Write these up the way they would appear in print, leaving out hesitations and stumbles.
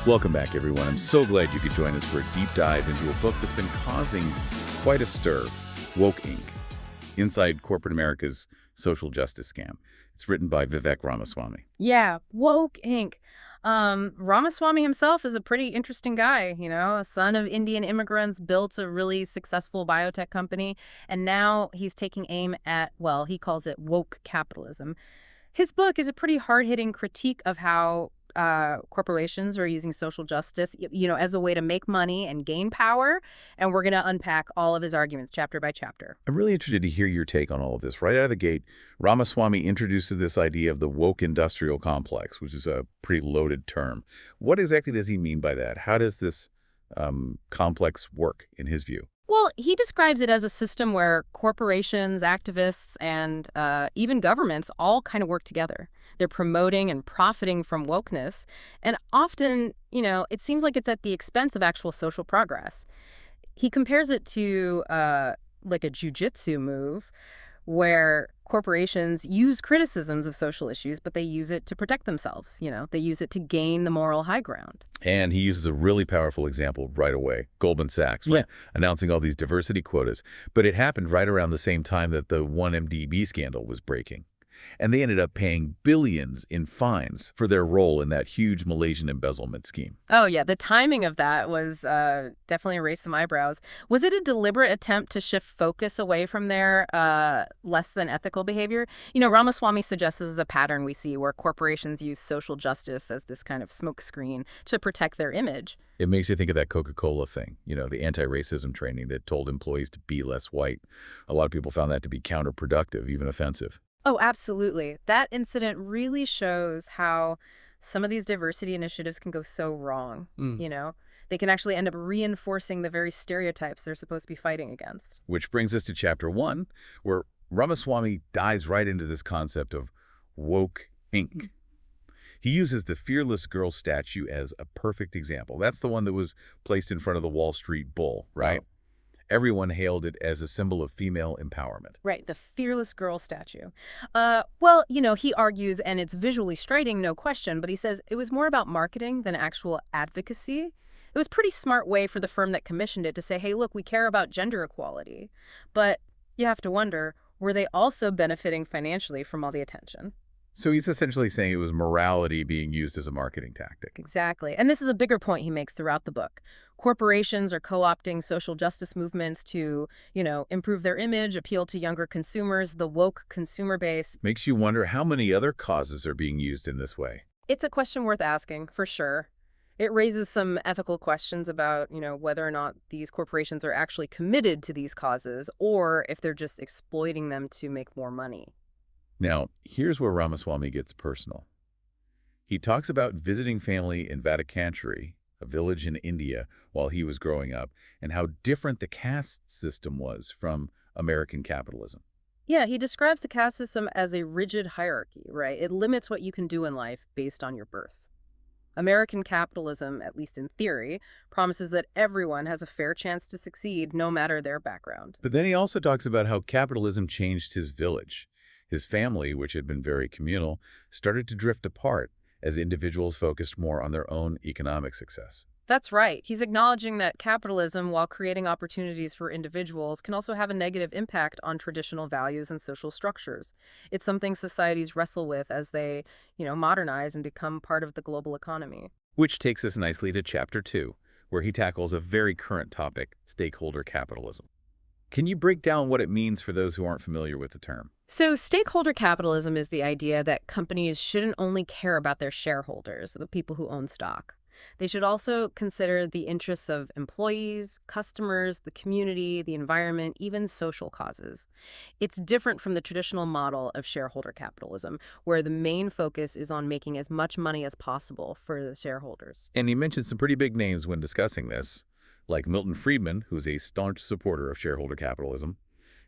Welcome back, everyone. I'm so glad you could join us for a deep dive into a book that's been causing quite a stir, Woke Inc., Inside Corporate America's Social Justice Scam. It's written by Vivek Ramaswamy. Yeah, Woke Inc. Ramaswamy himself is a pretty interesting guy, a son of Indian immigrants, built a really successful biotech company, and now he's taking aim at, well, he calls it woke capitalism. His book is a pretty hard-hitting critique of how corporations are using social justice, as a way to make money and gain power, and we're going to unpack all of his arguments chapter by chapter. I'm really interested to hear your take on all of this. Right out of the gate, Ramaswamy introduces this idea of the woke industrial complex, which is a pretty loaded term. What exactly does he mean by that? How does this complex work, in his view? Well, he describes it as a system where corporations, activists, and even governments all kind of work together. They're promoting and profiting from wokeness. And often, it seems like it's at the expense of actual social progress. He compares it to like a jujitsu move where corporations use criticisms of social issues, but they use it to protect themselves. They use it to gain the moral high ground. And he uses a really powerful example right away, Goldman Sachs, right? Yeah. Announcing all these diversity quotas. But it happened right around the same time that the 1MDB scandal was breaking. And they ended up paying billions in fines for their role in that huge Malaysian embezzlement scheme. Oh, yeah. The timing of that was definitely raised some eyebrows. Was it a deliberate attempt to shift focus away from their less than ethical behavior? Ramaswamy suggests this is a pattern we see where corporations use social justice as this kind of smokescreen to protect their image. It makes you think of that Coca-Cola thing, the anti-racism training that told employees to be less white. A lot of people found that to be counterproductive, even offensive. Oh, absolutely. That incident really shows how some of these diversity initiatives can go so wrong. They can actually end up reinforcing the very stereotypes they're supposed to be fighting against. Which brings us to chapter 1, where Ramaswamy dives right into this concept of woke Inc. He uses the Fearless Girl statue as a perfect example. That's the one that was placed in front of the Wall Street Bull, right? Wow. Everyone hailed it as a symbol of female empowerment. Right, the Fearless Girl statue. Well, he argues, and it's visually striking, no question, but he says it was more about marketing than actual advocacy. It was a pretty smart way for the firm that commissioned it to say, hey, look, we care about gender equality. But you have to wonder, were they also benefiting financially from all the attention? So he's essentially saying it was morality being used as a marketing tactic. Exactly. And this is a bigger point he makes throughout the book. Corporations are co-opting social justice movements to, improve their image, appeal to younger consumers, the woke consumer base. Makes you wonder how many other causes are being used in this way. It's a question worth asking, for sure. It raises some ethical questions about, whether or not these corporations are actually committed to these causes or if they're just exploiting them to make more money. Now, here's where Ramaswamy gets personal. He talks about visiting family in Vaticanchari, a village in India, while he was growing up, and how different the caste system was from American capitalism. Yeah, he describes the caste system as a rigid hierarchy, right? It limits what you can do in life based on your birth. American capitalism, at least in theory, promises that everyone has a fair chance to succeed no matter their background. But then he also talks about how capitalism changed his village. His family, which had been very communal, started to drift apart as individuals focused more on their own economic success. That's right. He's acknowledging that capitalism, while creating opportunities for individuals, can also have a negative impact on traditional values and social structures. It's something societies wrestle with as they, modernize and become part of the global economy. Which takes us nicely to chapter 2, where he tackles a very current topic, stakeholder capitalism. Can you break down what it means for those who aren't familiar with the term? So stakeholder capitalism is the idea that companies shouldn't only care about their shareholders, the people who own stock. They should also consider the interests of employees, customers, the community, the environment, even social causes. It's different from the traditional model of shareholder capitalism, where the main focus is on making as much money as possible for the shareholders. And he mentioned some pretty big names when discussing this, like Milton Friedman, who's a staunch supporter of shareholder capitalism,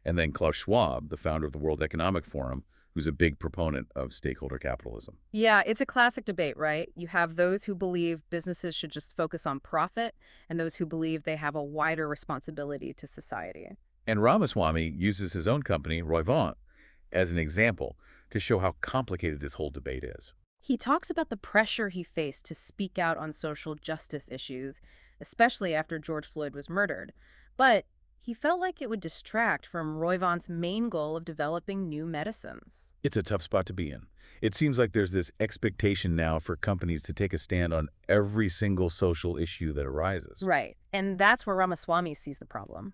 and then Klaus Schwab, the founder of the World Economic Forum, who's a big proponent of stakeholder capitalism. Yeah, it's a classic debate, right? You have those who believe businesses should just focus on profit and those who believe they have a wider responsibility to society. And Ramaswamy uses his own company, Roivant, as an example to show how complicated this whole debate is. He talks about the pressure he faced to speak out on social justice issues, especially after George Floyd was murdered. But he felt like it would distract from Roivant's main goal of developing new medicines. It's a tough spot to be in. It seems like there's this expectation now for companies to take a stand on every single social issue that arises. Right. And that's where Ramaswamy sees the problem.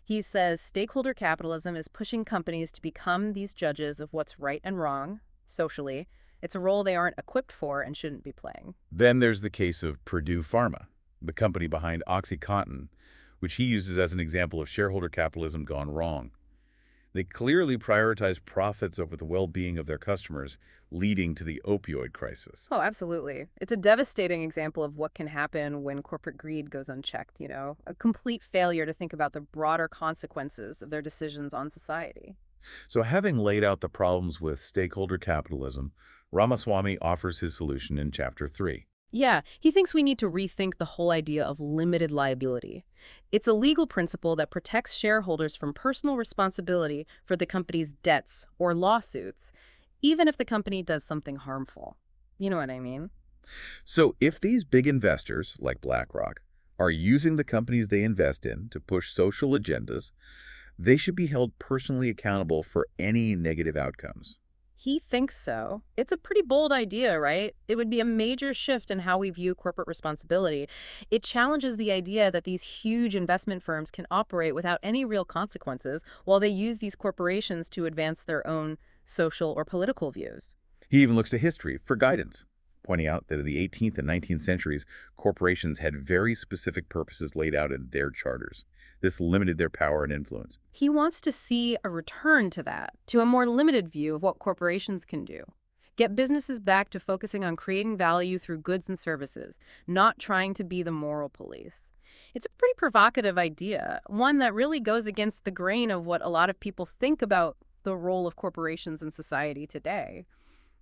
He says stakeholder capitalism is pushing companies to become these judges of what's right and wrong socially. It's a role they aren't equipped for and shouldn't be playing. Then there's the case of Purdue Pharma, the company behind OxyContin, which he uses as an example of shareholder capitalism gone wrong. They clearly prioritize profits over the well-being of their customers, leading to the opioid crisis. Oh, absolutely. It's a devastating example of what can happen when corporate greed goes unchecked, a complete failure to think about the broader consequences of their decisions on society. So having laid out the problems with stakeholder capitalism, Ramaswamy offers his solution in Chapter 3. Yeah, he thinks we need to rethink the whole idea of limited liability. It's a legal principle that protects shareholders from personal responsibility for the company's debts or lawsuits, even if the company does something harmful. You know what I mean? So if these big investors, like BlackRock, are using the companies they invest in to push social agendas, they should be held personally accountable for any negative outcomes. He thinks so. It's a pretty bold idea, right? It would be a major shift in how we view corporate responsibility. It challenges the idea that these huge investment firms can operate without any real consequences while they use these corporations to advance their own social or political views. He even looks to history for guidance, pointing out that in the 18th and 19th centuries, corporations had very specific purposes laid out in their charters. This limited their power and influence. He wants to see a return to that, to a more limited view of what corporations can do. Get businesses back to focusing on creating value through goods and services, not trying to be the moral police. It's a pretty provocative idea, one that really goes against the grain of what a lot of people think about the role of corporations in society today.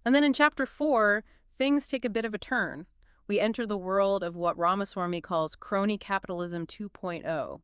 And then in Chapter 4, things take a bit of a turn. We enter the world of what Ramaswamy calls crony capitalism 2.0.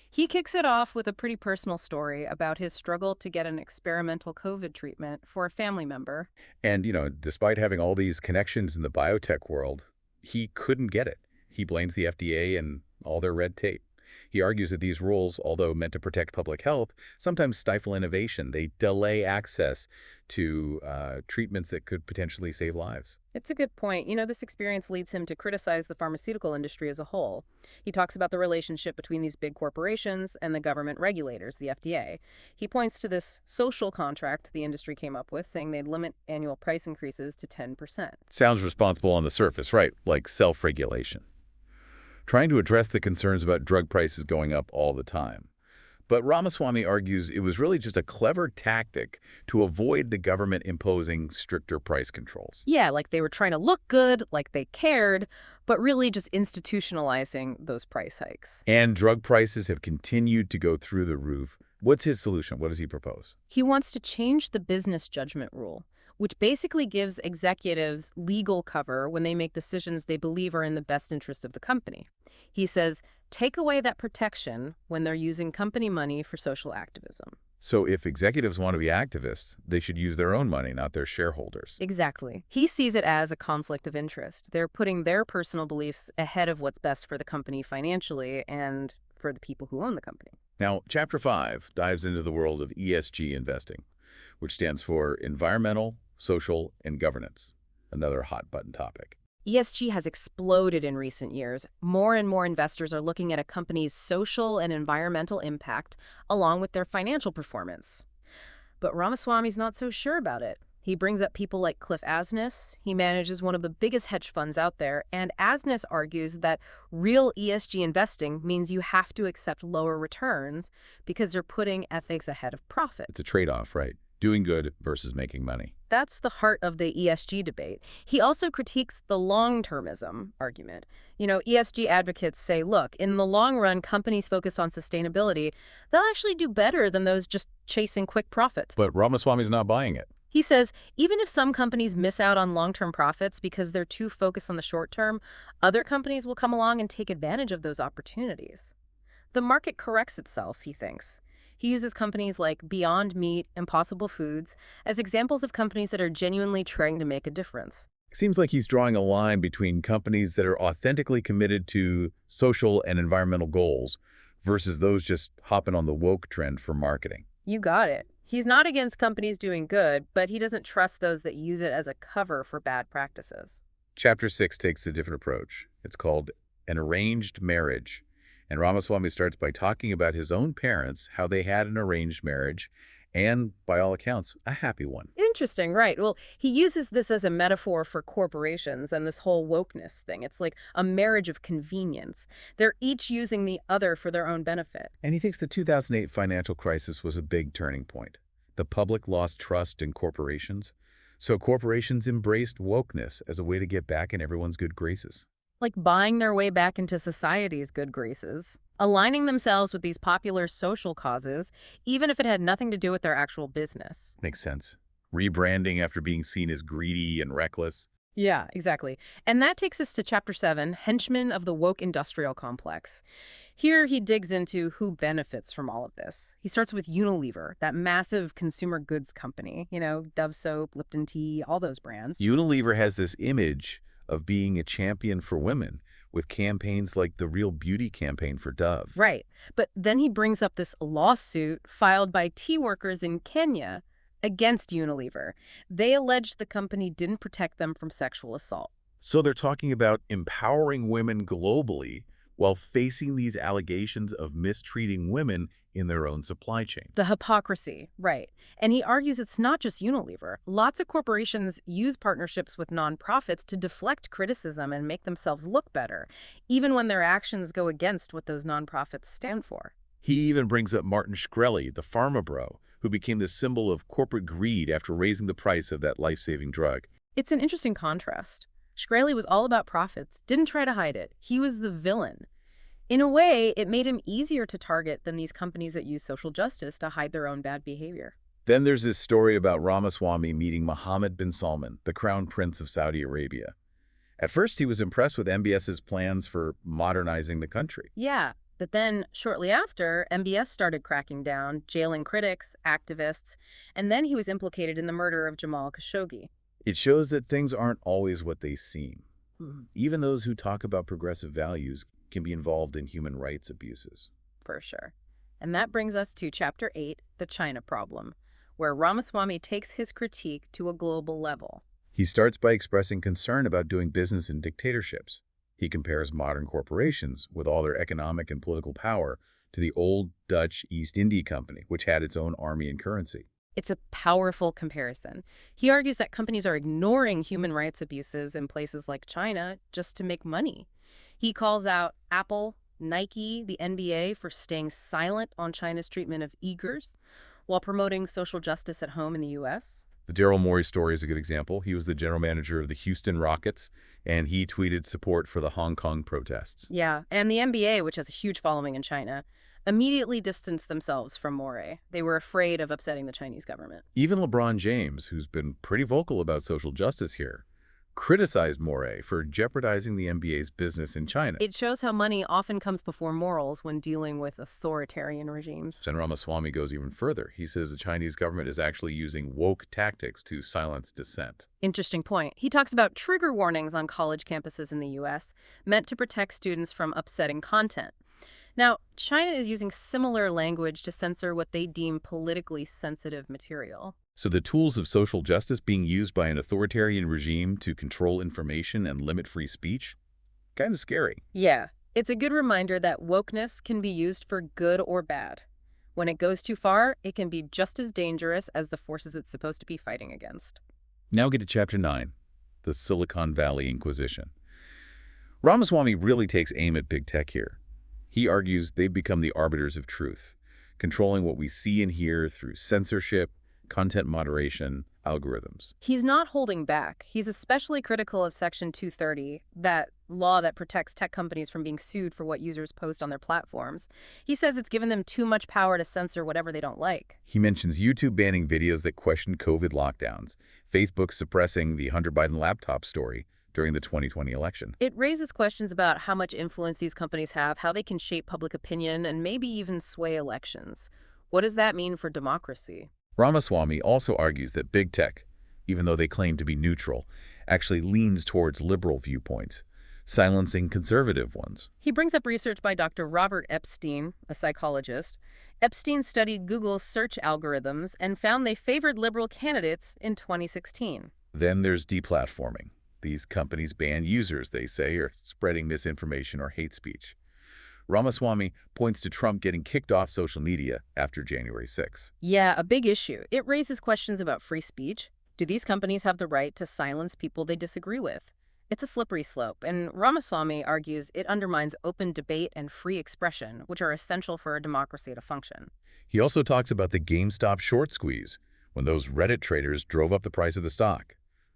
He kicks it off with a pretty personal story about his struggle to get an experimental COVID treatment for a family member. And, despite having all these connections in the biotech world, he couldn't get it. He blames the FDA and all their red tape. He argues that these rules, although meant to protect public health, sometimes stifle innovation. They delay access to treatments that could potentially save lives. It's a good point. This experience leads him to criticize the pharmaceutical industry as a whole. He talks about the relationship between these big corporations and the government regulators, the FDA. He points to this social contract the industry came up with, saying they'd limit annual price increases to 10%. Sounds responsible on the surface, right? Like self-regulation. Trying to address the concerns about drug prices going up all the time. But Ramaswamy argues it was really just a clever tactic to avoid the government imposing stricter price controls. Yeah, like they were trying to look good, like they cared, but really just institutionalizing those price hikes. And drug prices have continued to go through the roof. What's his solution? What does he propose? He wants to change the business judgment rule, which basically gives executives legal cover when they make decisions they believe are in the best interest of the company. He says, take away that protection when they're using company money for social activism. So if executives want to be activists, they should use their own money, not their shareholders. Exactly. He sees it as a conflict of interest. They're putting their personal beliefs ahead of what's best for the company financially and for the people who own the company. Now, Chapter 5 dives into the world of ESG investing, which stands for environmental, social, and governance, another hot-button topic. ESG has exploded in recent years. More and more investors are looking at a company's social and environmental impact along with their financial performance. But Ramaswamy's not so sure about it. He brings up people like Cliff Asness. He manages one of the biggest hedge funds out there, and Asness argues that real ESG investing means you have to accept lower returns because they're putting ethics ahead of profit. It's a trade-off, right? Doing good versus making money. That's the heart of the ESG debate. He also critiques the long-termism argument. ESG advocates say, look, in the long run, companies focused on sustainability, they'll actually do better than those just chasing quick profits. But Ramaswamy's not buying it. He says, even if some companies miss out on long-term profits because they're too focused on the short term, other companies will come along and take advantage of those opportunities. The market corrects itself, he thinks. He uses companies like Beyond Meat and Impossible Foods as examples of companies that are genuinely trying to make a difference. Seems like he's drawing a line between companies that are authentically committed to social and environmental goals versus those just hopping on the woke trend for marketing. You got it. He's not against companies doing good, but he doesn't trust those that use it as a cover for bad practices. Chapter 6 takes a different approach. It's called An Arranged Marriage. And Ramaswamy starts by talking about his own parents, how they had an arranged marriage, and, by all accounts, a happy one. Interesting, right. Well, he uses this as a metaphor for corporations and this whole wokeness thing. It's like a marriage of convenience. They're each using the other for their own benefit. And he thinks the 2008 financial crisis was a big turning point. The public lost trust in corporations, so corporations embraced wokeness as a way to get back in everyone's good graces. Like buying their way back into society's good graces, aligning themselves with these popular social causes, even if it had nothing to do with their actual business. Makes sense. Rebranding after being seen as greedy and reckless. Yeah, exactly. And that takes us to Chapter 7, Henchmen of the Woke Industrial Complex. Here he digs into who benefits from all of this. He starts with Unilever, that massive consumer goods company, Dove soap, Lipton tea, all those brands. Unilever has this image of being a champion for women with campaigns like the Real Beauty campaign for Dove. Right. But then he brings up this lawsuit filed by tea workers in Kenya against Unilever. They allege the company didn't protect them from sexual assault. So they're talking about empowering women globally while facing these allegations of mistreating women in their own supply chain. The hypocrisy, right. And he argues it's not just Unilever. Lots of corporations use partnerships with nonprofits to deflect criticism and make themselves look better, even when their actions go against what those nonprofits stand for. He even brings up Martin Shkreli, the pharma bro, who became the symbol of corporate greed after raising the price of that life-saving drug. It's an interesting contrast. Shkreli was all about profits, didn't try to hide it. He was the villain. In a way, it made him easier to target than these companies that use social justice to hide their own bad behavior. Then there's this story about Ramaswamy meeting Mohammed bin Salman, the crown prince of Saudi Arabia. At first, he was impressed with MBS's plans for modernizing the country. Yeah, but then shortly after, MBS started cracking down, jailing critics, activists, and then he was implicated in the murder of Jamal Khashoggi. It shows that things aren't always what they seem. Even those who talk about progressive values can be involved in human rights abuses. For sure. And that brings us to Chapter 8, The China Problem, where Ramaswamy takes his critique to a global level. He starts by expressing concern about doing business in dictatorships. He compares modern corporations, with all their economic and political power, to the old Dutch East India Company, which had its own army and currency. It's a powerful comparison. He argues that companies are ignoring human rights abuses in places like China just to make money. He calls out Apple, Nike, the NBA for staying silent on China's treatment of Uyghurs while promoting social justice at home in the U.S. The Daryl Morey story is a good example. He was the general manager of the Houston Rockets, and he tweeted support for the Hong Kong protests. Yeah, and the NBA, which has a huge following in China, immediately distanced themselves from Morey. They were afraid of upsetting the Chinese government. Even LeBron James, who's been pretty vocal about social justice here, criticized Morey for jeopardizing the NBA's business in China. It shows how money often comes before morals when dealing with authoritarian regimes. Sen Ramaswamy goes even further. He says the Chinese government is actually using woke tactics to silence dissent. Interesting point. He talks about trigger warnings on college campuses in the U.S. meant to protect students from upsetting content. Now, China is using similar language to censor what they deem politically sensitive material. So the tools of social justice being used by an authoritarian regime to control information and limit free speech? Kind of scary. Yeah, it's a good reminder that wokeness can be used for good or bad. When it goes too far, it can be just as dangerous as the forces it's supposed to be fighting against. Now get to Chapter 9, the Silicon Valley Inquisition. Ramaswamy really takes aim at big tech here. He argues they've become the arbiters of truth, controlling what we see and hear through censorship, content moderation, algorithms. He's not holding back. He's especially critical of Section 230, that law that protects tech companies from being sued for what users post on their platforms. He says it's given them too much power to censor whatever they don't like. He mentions YouTube banning videos that question COVID lockdowns, Facebook suppressing the Hunter Biden laptop story during the 2020 election. It raises questions about how much influence these companies have, how they can shape public opinion, and maybe even sway elections. What does that mean for democracy? Ramaswamy also argues that big tech, even though they claim to be neutral, actually leans towards liberal viewpoints, silencing conservative ones. He brings up research by Dr. Robert Epstein, a psychologist. Epstein studied Google's search algorithms and found they favored liberal candidates in 2016. Then there's deplatforming. These companies ban users, they say, are spreading misinformation or hate speech. Ramaswamy points to Trump getting kicked off social media after January 6. Yeah, a big issue. It raises questions about free speech. Do these companies have the right to silence people they disagree with? It's a slippery slope, and Ramaswamy argues it undermines open debate and free expression, which are essential for a democracy to function. He also talks about the GameStop short squeeze, when those Reddit traders drove up the price of the stock.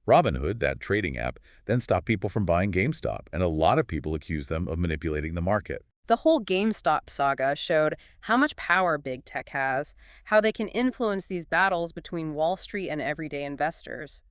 Robinhood, that trading app, then stopped people from buying GameStop, and a lot of people accuse them of manipulating the market. The whole GameStop saga showed how much power big tech has, how they can influence these battles between Wall Street and everyday investors.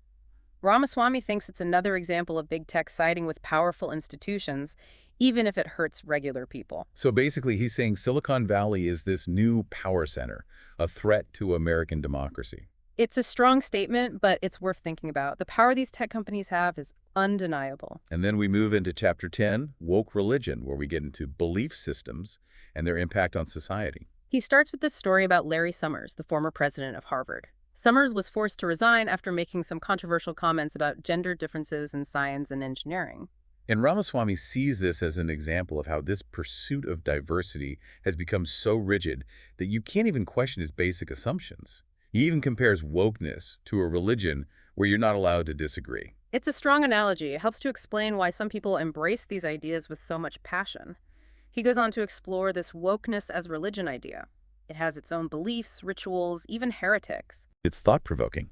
Ramaswamy thinks it's another example of big tech siding with powerful institutions, even if it hurts regular people. So basically, he's saying Silicon Valley is this new power center, a threat to American democracy. It's a strong statement, but it's worth thinking about. The power these tech companies have is undeniable. And then we move into Chapter 10, Woke Religion, where we get into belief systems and their impact on society. He starts with this story about Larry Summers, the former president of Harvard. Summers was forced to resign after making some controversial comments about gender differences in science and engineering. And Ramaswamy sees this as an example of how this pursuit of diversity has become so rigid that you can't even question his basic assumptions. He even compares wokeness to a religion where you're not allowed to disagree. It's a strong analogy. It helps to explain why some people embrace these ideas with so much passion. He goes on to explore this wokeness as religion idea. It has its own beliefs, rituals, even heretics. It's thought-provoking.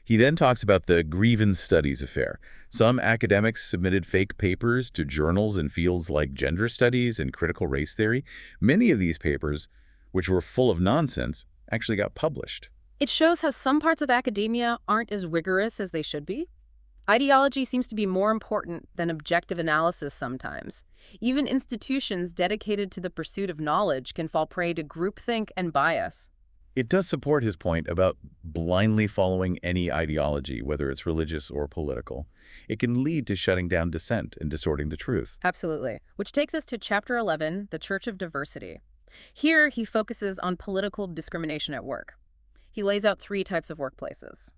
He then talks about the grievance studies affair. Some academics submitted fake papers to journals in fields like gender studies and critical race theory. Many of these papers, which were full of nonsense, actually got published. It shows how some parts of academia aren't as rigorous as they should be. Ideology seems to be more important than objective analysis sometimes. Even institutions dedicated to the pursuit of knowledge can fall prey to groupthink and bias. It does support his point about blindly following any ideology, whether it's religious or political. It can lead to shutting down dissent and distorting the truth. Absolutely. Which takes us to Chapter 11, the Church of Diversity. Here, he focuses on political discrimination at work. He lays out 3 types of workplaces: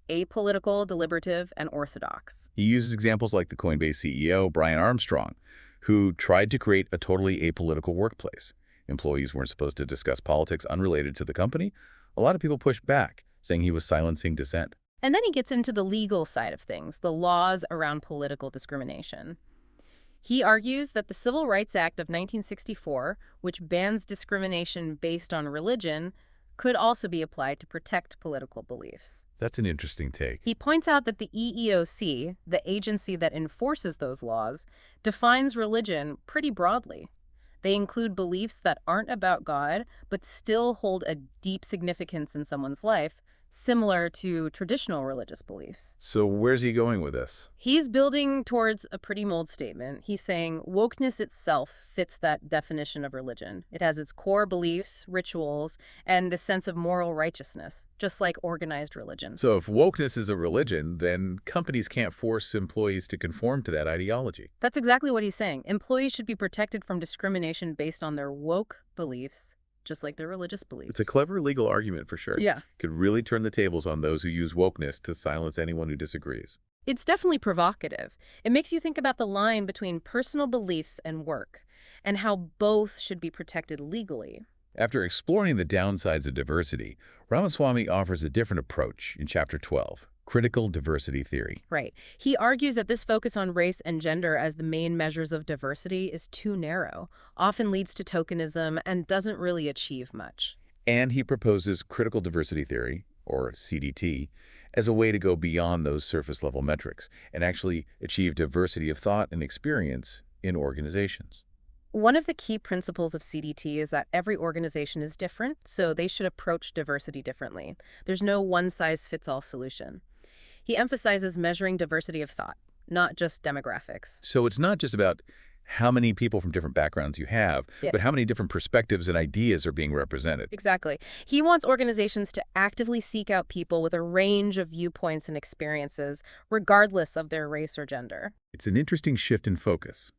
apolitical, deliberative, and orthodox. He uses examples like the Coinbase CEO, Brian Armstrong, who tried to create a totally apolitical workplace. Employees weren't supposed to discuss politics unrelated to the company. A lot of people pushed back, saying he was silencing dissent. And then he gets into the legal side of things, the laws around political discrimination. He argues that the Civil Rights Act of 1964, which bans discrimination based on religion, could also be applied to protect political beliefs. That's an interesting take. He points out that the EEOC, the agency that enforces those laws, defines religion pretty broadly. They include beliefs that aren't about God, but still hold a deep significance in someone's life, similar to traditional religious beliefs. So where's he going with this? He's building towards a pretty bold statement. He's saying wokeness itself fits that definition of religion. It has its core beliefs, rituals, and the sense of moral righteousness, just like organized religion. So if wokeness is a religion, then companies can't force employees to conform to that ideology. That's exactly what he's saying. Employees should be protected from discrimination based on their woke beliefs, just like their religious beliefs. It's a clever legal argument for sure. Yeah. Could really turn the tables on those who use wokeness to silence anyone who disagrees. It's definitely provocative. It makes you think about the line between personal beliefs and work, and how both should be protected legally. After exploring the downsides of diversity, Ramaswamy offers a different approach in Chapter 12, Critical Diversity Theory. Right. He argues that this focus on race and gender as the main measures of diversity is too narrow, often leads to tokenism, and doesn't really achieve much. And he proposes critical diversity theory, or CDT, as a way to go beyond those surface-level metrics and actually achieve diversity of thought and experience in organizations. One of the key principles of CDT is that every organization is different, so they should approach diversity differently. There's no one-size-fits-all solution. He emphasizes measuring diversity of thought, not just demographics. So it's not just about how many people from different backgrounds you have, Yeah. but how many different perspectives and ideas are being represented. Exactly. He wants organizations to actively seek out people with a range of viewpoints and experiences, regardless of their race or gender. It's an interesting shift in focus,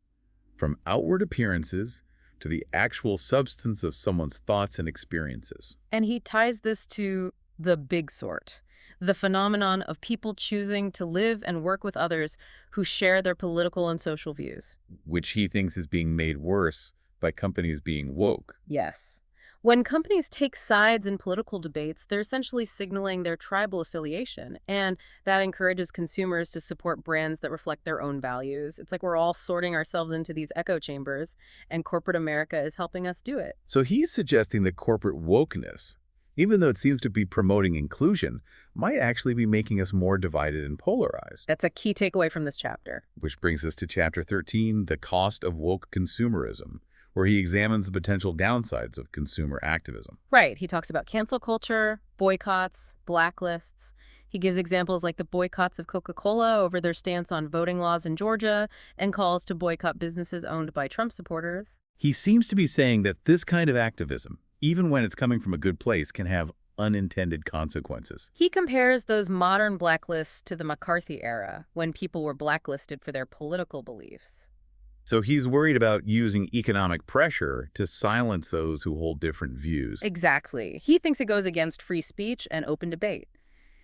from outward appearances to the actual substance of someone's thoughts and experiences. And he ties this to the big sort, the phenomenon of people choosing to live and work with others who share their political and social views. Which he thinks is being made worse by companies being woke. Yes. When companies take sides in political debates, they're essentially signaling their tribal affiliation, and that encourages consumers to support brands that reflect their own values. It's like we're all sorting ourselves into these echo chambers, and corporate America is helping us do it. So he's suggesting that corporate wokeness, even though it seems to be promoting inclusion, might actually be making us more divided and polarized. That's a key takeaway from this chapter. Which brings us to Chapter 13, The Cost of Woke Consumerism, where he examines the potential downsides of consumer activism. Right. He talks about cancel culture, boycotts, blacklists. He gives examples like the boycotts of Coca-Cola over their stance on voting laws in Georgia and calls to boycott businesses owned by Trump supporters. He seems to be saying that this kind of activism, even when it's coming from a good place, can have unintended consequences. He compares those modern blacklists to the McCarthy era, when people were blacklisted for their political beliefs. So he's worried about using economic pressure to silence those who hold different views. Exactly. He thinks it goes against free speech and open debate.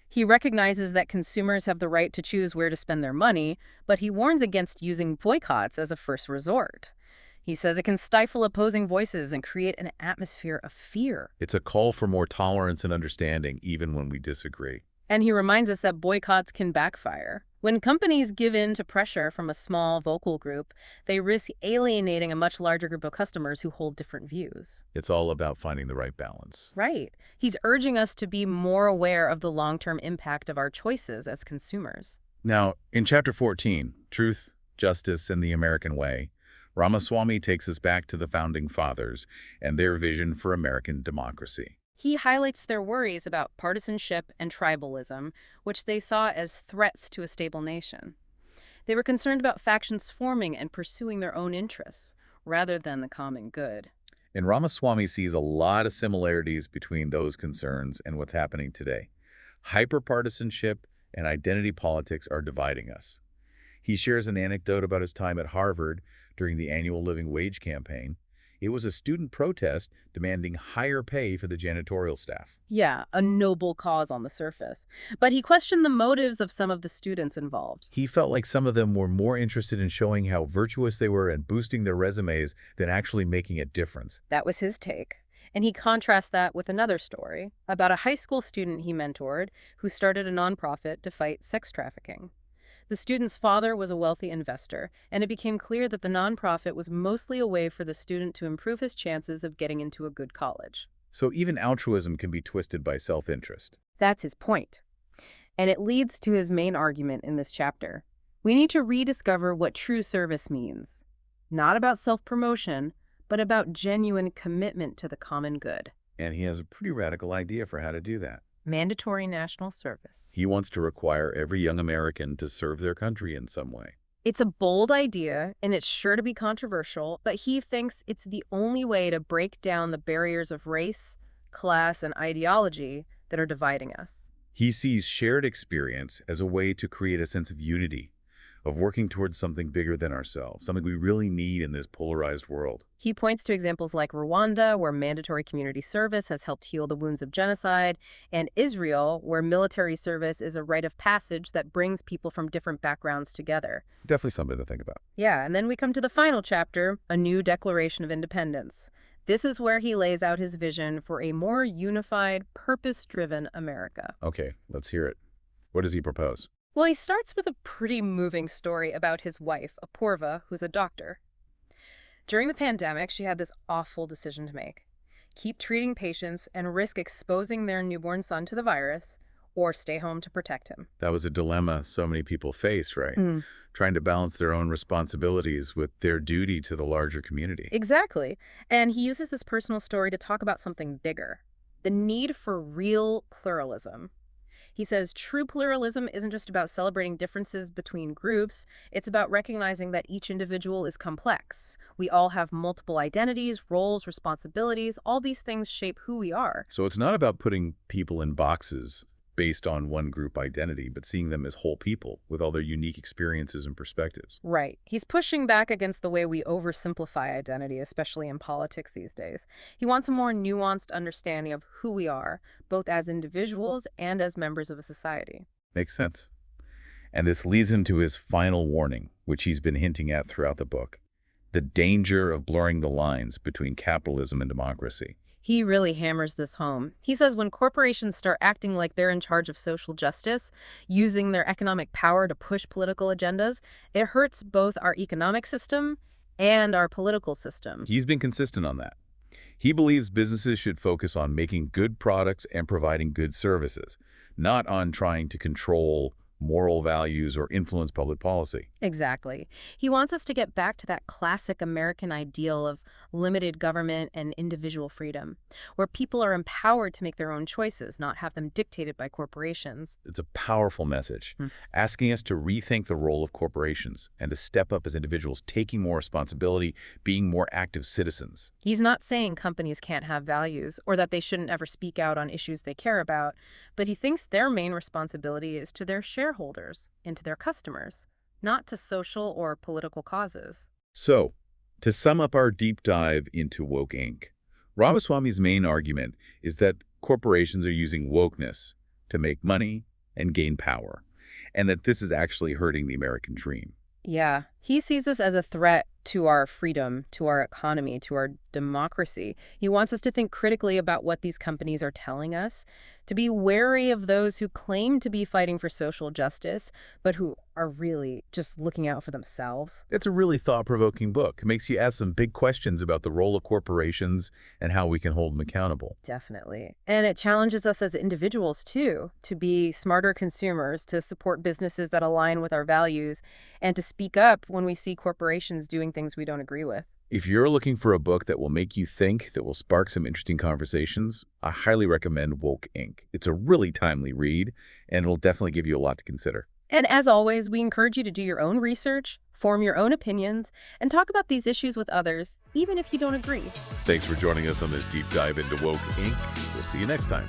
He recognizes that consumers have the right to choose where to spend their money, but he warns against using boycotts as a first resort. He says it can stifle opposing voices and create an atmosphere of fear. It's a call for more tolerance and understanding, even when we disagree. And he reminds us that boycotts can backfire. When companies give in to pressure from a small, vocal group, they risk alienating a much larger group of customers who hold different views. It's all about finding the right balance. Right. He's urging us to be more aware of the long-term impact of our choices as consumers. Now, in Chapter 14, Truth, Justice, and the American Way, Ramaswamy takes us back to the Founding Fathers and their vision for American democracy. He highlights their worries about partisanship and tribalism, which they saw as threats to a stable nation. They were concerned about factions forming and pursuing their own interests, rather than the common good. And Ramaswamy sees a lot of similarities between those concerns and what's happening today. Hyperpartisanship and identity politics are dividing us. He shares an anecdote about his time at Harvard during the annual living wage campaign. It was a student protest demanding higher pay for the janitorial staff. Yeah, a noble cause on the surface. But he questioned the motives of some of the students involved. He felt like some of them were more interested in showing how virtuous they were and boosting their resumes than actually making a difference. That was his take. And he contrasts that with another story about a high school student he mentored who started a nonprofit to fight sex trafficking. The student's father was a wealthy investor, and it became clear that the nonprofit was mostly a way for the student to improve his chances of getting into a good college. So even altruism can be twisted by self-interest. That's his point. And it leads to his main argument in this chapter. We need to rediscover what true service means. Not about self-promotion, but about genuine commitment to the common good. And he has a pretty radical idea for how to do that. Mandatory national service. He wants to require every young American to serve their country in some way. It's a bold idea, and it's sure to be controversial, but he thinks it's the only way to break down the barriers of race, class, and ideology that are dividing us. He sees shared experience as a way to create a sense of unity, of working towards something bigger than ourselves, something we really need in this polarized world. He points to examples like Rwanda, where mandatory community service has helped heal the wounds of genocide, and Israel, where military service is a rite of passage that brings people from different backgrounds together. Definitely something to think about. Yeah, and then we come to the final chapter, A New Declaration of Independence. This is where he lays out his vision for a more unified, purpose-driven America. Okay, let's hear it. What does he propose? Well, he starts with a pretty moving story about his wife, Apurva, who's a doctor. During the pandemic, she had this awful decision to make. Keep treating patients and risk exposing their newborn son to the virus, or stay home to protect him. That was a dilemma so many people face, right? Mm. Trying to balance their own responsibilities with their duty to the larger community. Exactly. And he uses this personal story to talk about something bigger, the need for real pluralism. He says true pluralism isn't just about celebrating differences between groups, it's about recognizing that each individual is complex. We all have multiple identities, roles, responsibilities. All these things shape who we are. So it's not about putting people in boxes based on one group identity, but seeing them as whole people with all their unique experiences and perspectives. Right. He's pushing back against the way we oversimplify identity, especially in politics these days. He wants a more nuanced understanding of who we are, both as individuals and as members of a society. Makes sense. And this leads him to his final warning, which he's been hinting at throughout the book: the danger of blurring the lines between capitalism and democracy. He really hammers this home. He says when corporations start acting like they're in charge of social justice, using their economic power to push political agendas, it hurts both our economic system and our political system. He's been consistent on that. He believes businesses should focus on making good products and providing good services, not on trying to control moral values or influence public policy. Exactly. He wants us to get back to that classic American ideal of limited government and individual freedom, where people are empowered to make their own choices, not have them dictated by corporations. It's a powerful message, asking us to rethink the role of corporations and to step up as individuals, taking more responsibility, being more active citizens. He's not saying companies can't have values or that they shouldn't ever speak out on issues they care about, but he thinks their main responsibility is to their shareholders and to their customers, not to social or political causes. So, to sum up our deep dive into Woke Inc., Ramaswamy's main argument is that corporations are using wokeness to make money and gain power, and that this is actually hurting the American dream. Yeah, he sees this as a threat to our freedom, to our economy, to our democracy. He wants us to think critically about what these companies are telling us, to be wary of those who claim to be fighting for social justice, but who are really just looking out for themselves. It's a really thought-provoking book. It makes you ask some big questions about the role of corporations and how we can hold them accountable. Definitely. And it challenges us as individuals, too, to be smarter consumers, to support businesses that align with our values, and to speak up when we see corporations doing things we don't agree with. If you're looking for a book that will make you think, that will spark some interesting conversations, I highly recommend Woke Inc. It's a really timely read, and it'll definitely give you a lot to consider. And as always, we encourage you to do your own research, form your own opinions, and talk about these issues with others, even if you don't agree. Thanks for joining us on this deep dive into Woke Inc. We'll see you next time.